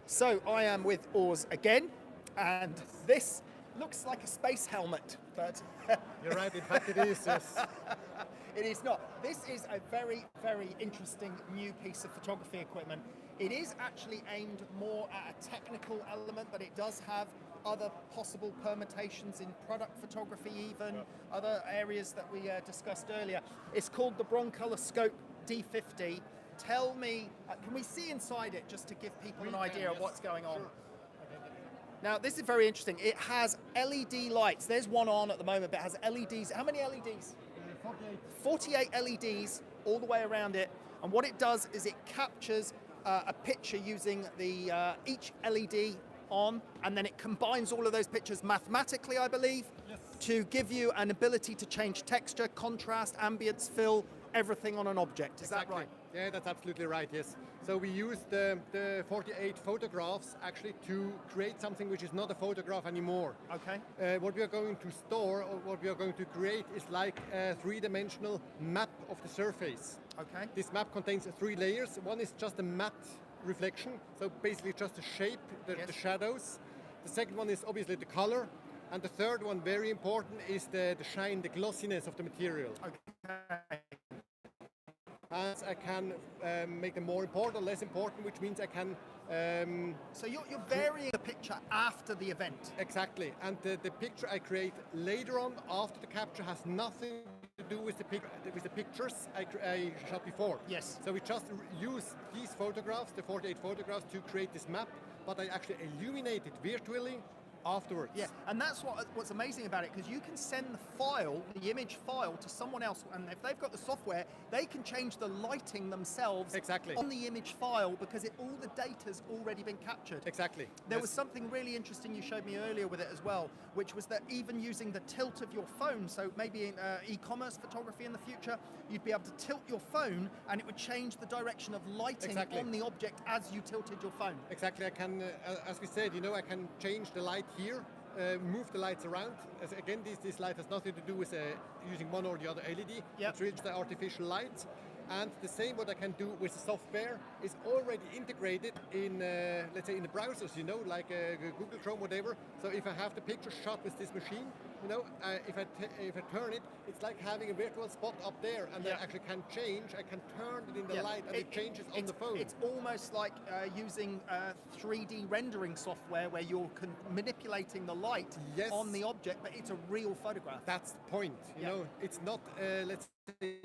So I am with Urs again, and this looks like a space helmet, but You're right, in fact it is, yes. it is not. This is a very, very interesting new piece of photography equipment. It is actually aimed more at a technical element, but it does have other possible permutations in product photography even, other areas that we discussed earlier. It's called the broncolor D50. Tell me, can we see inside it just to give people an idea of what's going on? Sure. Now, this is very interesting. It has LED lights. There's one on at the moment, but it has LEDs. How many LEDs? 48. 48 LEDs all the way around it. And what it does is it captures a picture using the each LED on, and then it combines all of those pictures mathematically, I believe, Yes. to give you an ability to change texture, contrast, ambience, fill, everything on an object. Is that right? Yeah, that's absolutely right, yes. So we use the 48 photographs actually to create something which is not a photograph anymore. Okay. What we are going to store, or what we are going to create, is like a three-dimensional map of the surface. Okay. This map contains 3 layers. One is just a matte reflection, so basically just the shape, the shadows. The second one is obviously the color. And the third one, very important, is the shine, the glossiness of the material. Okay. As I can make them more important or less important, which means I can... So you're varying the picture after the event. Exactly, and the picture I create later on, after the capture, has nothing to do with the pictures I shot before. Yes. So we just use these photographs, the 48 photographs, to create this map, but I actually illuminate it virtually afterwards. Yeah, and that's what's amazing about it, because you can send the image file to someone else, and if they've got the software, they can change the lighting themselves Exactly. on the image file, because all the data's already been captured. Exactly. There was something really interesting you showed me earlier with it as well, which was that even using the tilt of your phone, so maybe in e-commerce photography in the future, you'd be able to tilt your phone and it would change the direction of lighting on the object as you tilted your phone. Exactly, I can, as we said, I can change the light here, move the lights around. Again, this light has nothing to do with using one or the other LED. Yep. It's really just the artificial light. And the same what I can do with the software is already integrated in, let's say, in the browsers, like Google Chrome, whatever. So if I have the picture shot with this machine, if I turn it, it's like having a virtual spot up there, and I actually can change. I can turn it in the light, and it changes on the phone. It's almost like using 3D rendering software where you're manipulating the light on the object, but it's a real photograph. That's the point. It's not, let's say,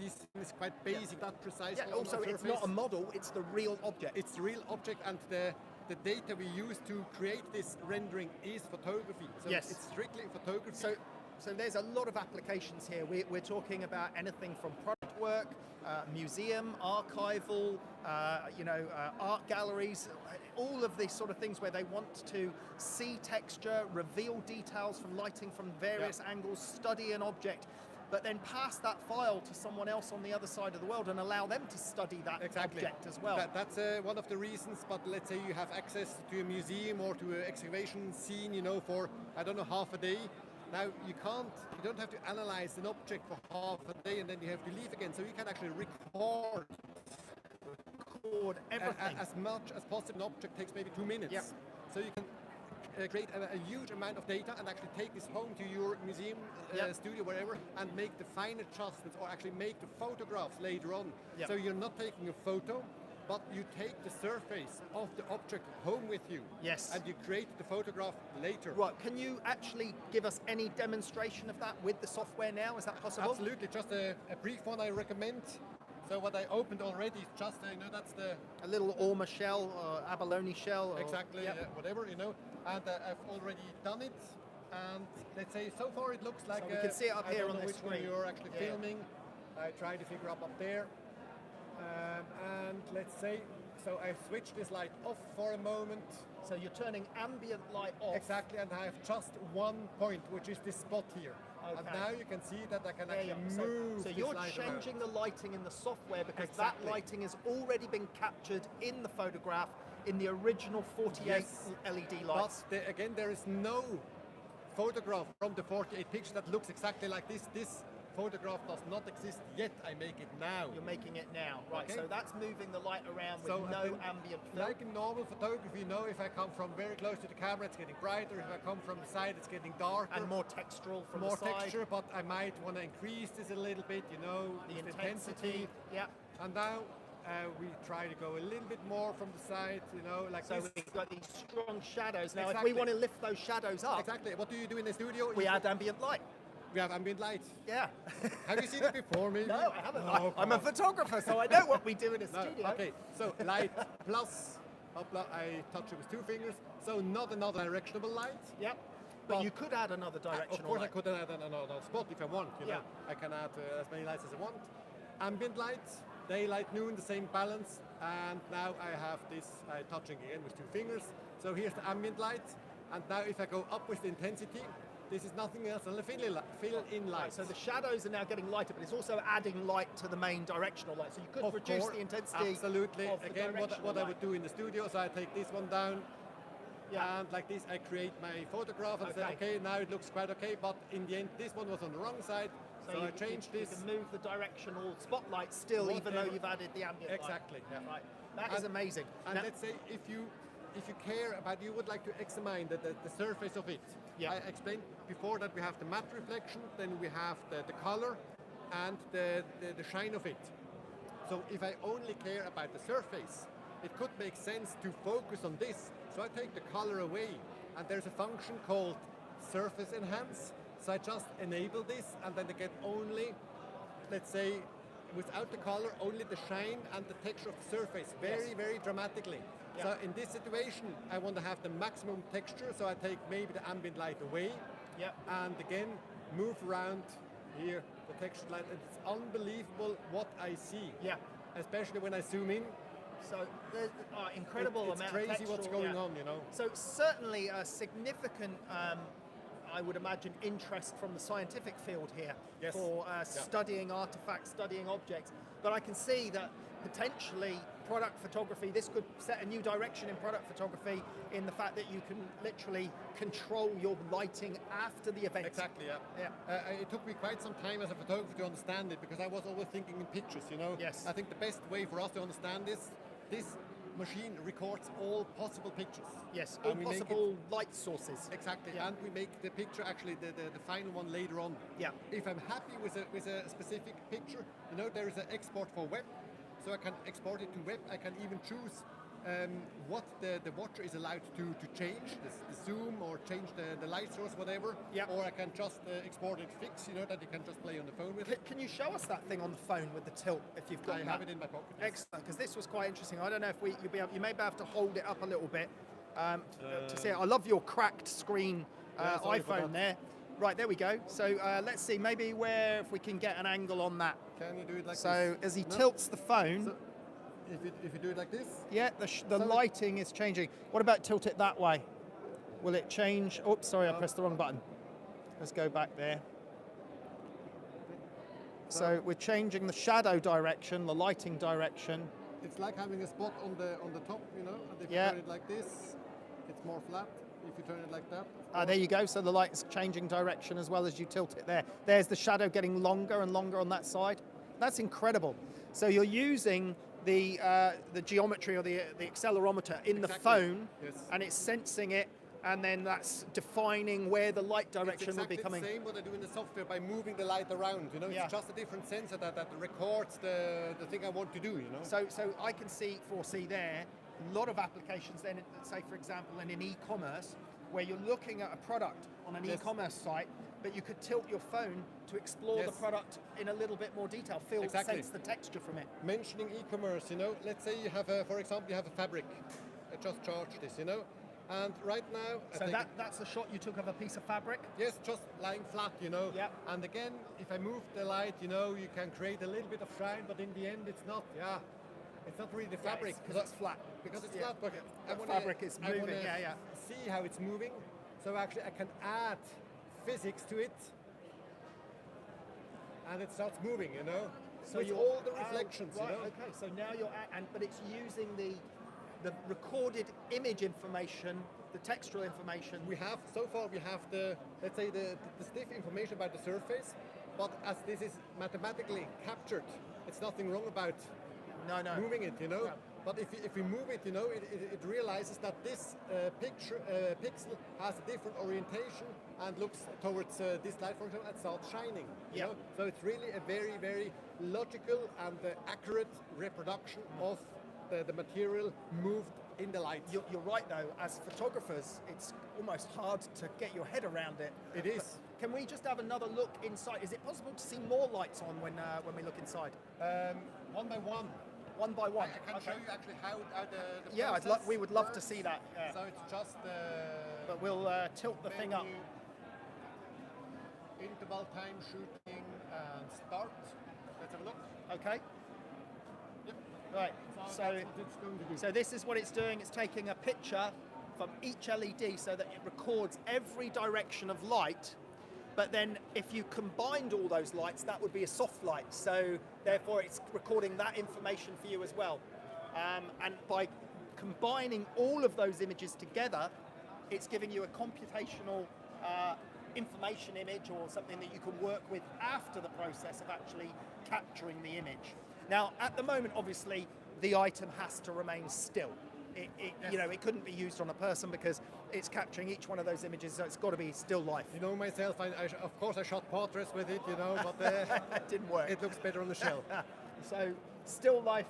this is quite basic, not precise. Yeah, also it's not a model, it's the real object. It's the real object, and the data we use to create this rendering is photography. So it's strictly photography. So there's a lot of applications here. We're talking about anything from product work, museum, archival, art galleries, all of these sort of things where they want to see texture, reveal details from lighting from various angles, study an object, but then pass that file to someone else on the other side of the world and allow them to study that object as well. That's one of the reasons, but let's say you have access to a museum or to an excavation scene, for, I don't know, half a day. Now, you don't have to analyze an object for half a day and then you have to leave again, so you can actually record everything. As much as possible. An object takes maybe 2 minutes. Yep. So you can create a huge amount of data and actually take this home to your museum, studio, wherever, and make the fine adjustments, or actually make the photographs later on. Yep. So you're not taking a photo, but you take the surface of the object home with you. Yes. And you create the photograph later. Right, can you actually give us any demonstration of that with the software now? Is that possible? Absolutely, just a brief one I recommend. So what I opened already is just, that's a little Orma shell or abalone shell. Exactly, whatever, and I've already done it. And let's say so far it looks like we can see it up here on the which screen. one you're actually filming. I try to figure up there. And let's say, so I switch this light off for a moment. So you're turning ambient light off. Exactly, and I have just one point, which is this spot here. Okay. And now you can see that I can actually move. So you're changing the lighting in the software because that lighting has already been captured in the photograph in the original 48 LED lights. But again, there is no photograph from the 48 picture that looks exactly like this photograph does not exist yet, I make it now. You're making it now, right? Okay. So that's moving the light around with So no ambient film. like in normal photography, if I come from very close to the camera, it's getting brighter. If I come from the side, it's getting darker. And more textural from more the side. texture, but I might want to increase this a little bit, The with intensity. Yeah. And now we try to go a little bit more from the side, like So this. we've got these strong shadows. Now, if Exactly. we want to lift those shadows up, Exactly. What do you do in the studio? we add ambient light. We have ambient light. Yeah. Have you seen it before, maybe? No, I haven't. Oh, I'm a photographer, so I know what we do in a No, studio. okay, so light plus, I touch it with 2 fingers, so not another directional light. Yep. But But- you could add another directional Of course, light. I could add another spot if I want. Yeah. I can add as many lights as I want. Ambient lights, daylight, noon, the same balance. And now I have this touching again with 2 fingers. So here's the ambient light. And now if I go up with the intensity, this is nothing else than a fill-in light. Right, so the shadows are now getting lighter, but it's also adding light to the main directional light. So you could Of reduce course, the intensity. absolutely. Of the Again, directional what I light. would do in the studio, so I take this one down, Yeah. and like this I create my photograph and say, Okay. okay, now it looks quite okay, but in the end this one was on the wrong side, so I changed you this. can move the directional spotlight still, even though Whatever. you've added the ambient light. Exactly, yeah. Right. That is And- amazing. And Now- let's say if you care about, you would like to examine the surface of it. Yeah. I explained before that we have the matte reflection, then we have the color and the shine of it. So if I only care about the surface, it could make sense to focus on this. So I take the color away, and there's a function called surface enhance. So I just enable this, and then I get only, let's say, without the color, only the shine and the texture of the surface, very, Yes. very dramatically. Yeah. So in this situation, I want to have the maximum texture, so I take maybe the ambient light away, Yep. and again, move around here, the texture light, and it's unbelievable what I see. Yeah. Especially when I zoom in. So there's incredible It's amount crazy of what's textual, going yeah. on. So certainly a significant, I would imagine, interest from the scientific field here Yes. for studying artifacts, studying objects. But I can see that potentially product photography, this could set a new direction in product photography in the fact that you can literally control your lighting after the event. Exactly, yeah. Yeah. It took me quite some time as a photographer to understand it, because I was always thinking in pictures, Yes. I think the best way for us to understand this machine records all possible pictures. Yes, all And we make it- possible light sources. Exactly, Yeah. and we make the picture actually the final one later on. Yeah. If I'm happy with a specific picture, there is an export for web, so I can export it to web. I can even choose what the watcher is allowed to change, the zoom or change the light source, whatever. Yeah. Or I can just export it fixed, that you can just play on the phone with it. Can you show us that thing on the phone with the tilt if you've got I that? have it in my pocket. Yes. Excellent, because this was quite interesting. I don't know if you may be able to hold it up a little bit to see it. I love your cracked screen Yeah, sorry for iPhone that. there. Right, there we go. So let's see, maybe if we can get an angle on that. Can you do it like this? So as he No? tilts the phone, So if you do it like this, yeah, the So- lighting is changing. What about tilt it that way? Will it change? Oops, sorry, I pressed the wrong button. Let's go back there. So we're changing the shadow direction, the lighting direction. it's like having a spot on the top, and if Yeah. you turn it like this, it's more flat. If you turn it like that, There you go. So the light's changing direction as well as you tilt it there. There's the shadow getting longer and longer on that side. That's incredible. So you're using the geometry or the accelerometer in the Exactly. phone, Yes. and it's sensing it, and then that's defining where the light it's direction will exactly be coming. the same what I do in the software by moving the light around. Yeah. It's just a different sensor that records the thing I want to do. So I can foresee there a lot of applications then, say for example in an e-commerce, where you're looking at a product on an Yes. e-commerce site, but you could tilt your phone to explore the Yes. product in a little bit more detail, Exactly. sense the texture from it. Mentioning e-commerce, let's say you have for example, you have a fabric. I just charged this, and right now, I So take that's a shot you took of a piece of fabric? Yes, just lying flat, Yep. And again, if I move the light, you can create a little bit of shine, but in the end, it's not really the fabric. Because it's flat. Because it's Yeah. flat, but The fabric is moving, yeah. see how it's moving. So actually, I can add physics to it, and it starts moving, So it's you're- all the reflections, right, okay, so now but it's using the recorded image information, the textual information. So far we have let's say the stiff information about the surface, but as this is mathematically captured, it's nothing wrong about No, no. moving it, you know. Yeah. But if we move it, you know, it realizes that this pixel has a different orientation and looks towards this light, for example, and starts shining. You Yeah. know? So it's really a very, very logical and accurate reproduction of the material moved in the light. You're right though, as photographers, it's almost hard to get your head around it. It is. Can we just have another look inside? Is it possible to see more lights on when we look inside? One by one. One by one. I can show you actually how the Yeah, process we would love to works. see that. Yeah. So it's just But we'll tilt the thing up. menu, interval time shooting and start. Let's have a look. Okay. Yep. Right. that's So what it's going to do. so this is what it's doing. It's taking a picture from each LED so that it records every direction of light. But then if you combined all those lights, that would be a soft light. So therefore it's recording that information for you as well. And by combining all of those images together, it's giving you a computational information image or something that you can work with after the process of actually capturing the image. Now, at the moment, obviously, the item has to remain still. You know, it couldn't be used on a person because it's capturing each one of those images, so it's got to be still life. You know myself, of course I shot portraits with it, you know, but That didn't work. it looks better on the shelf. So, still life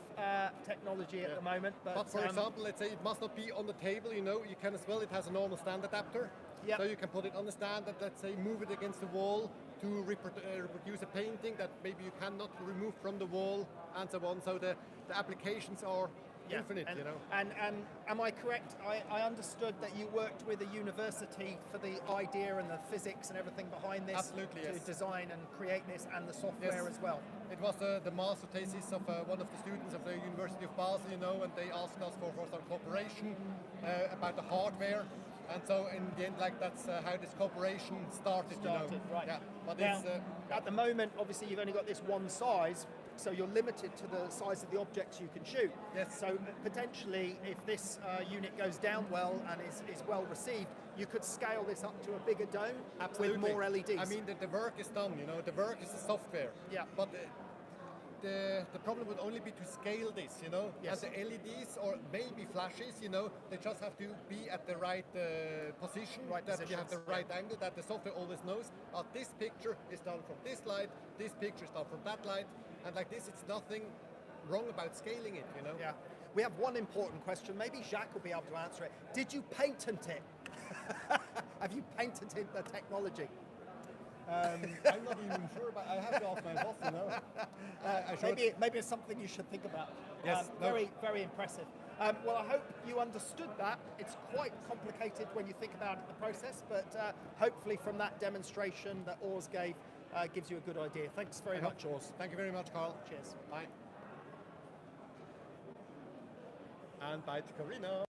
technology at the moment. But for example, let's say it must not be on the table, you know, you can as well, it has a normal stand adapter. Yep. So you can put it on the stand and let's say move it against the wall to reproduce a painting that maybe you cannot remove from the wall and so on. So the applications are infinite, and, you know. And am I correct? I understood that you worked with a university for the idea and the physics and everything behind this. Absolutely, to yes. design and create this and the software Yes. as well. It was the master thesis of one of the students of the University of Basel, you know, and they asked us for some cooperation about the hardware. And so in the end, like that's how this cooperation started, you know. Right. Yeah. But Now, it's, at the moment, obviously, you've only got this one size, so you're limited to the size of the objects you can shoot. Yes. So potentially, if this unit goes down well and is well received, you could scale this up to a bigger dome with more LEDs. I mean, the work is done, you know, the work is the software. Yeah. But the problem would only be to scale this, you know. Yes. And the LEDs or maybe flashes, you know, they just have to be at the right position, Right that you have the positions, right angle, that the software always knows. This picture is done from this light, this picture is done from that light, and like this, it's nothing wrong about scaling it, you know. Yeah. We have one important question. Maybe Jacques will be able to answer it. Did you patent it? Have you patented the technology? I'm not even sure, but I have to ask my boss, you know. Maybe it's something you should think about. Yes, no. Very impressive. Well, I hope you understood that. It's quite complicated when you think about it, the process, but hopefully from that demonstration that Urs gave gives you a good idea. Thanks very much, Urs. Thank you very much, Carl. Cheers. Bye. And bye to Carina.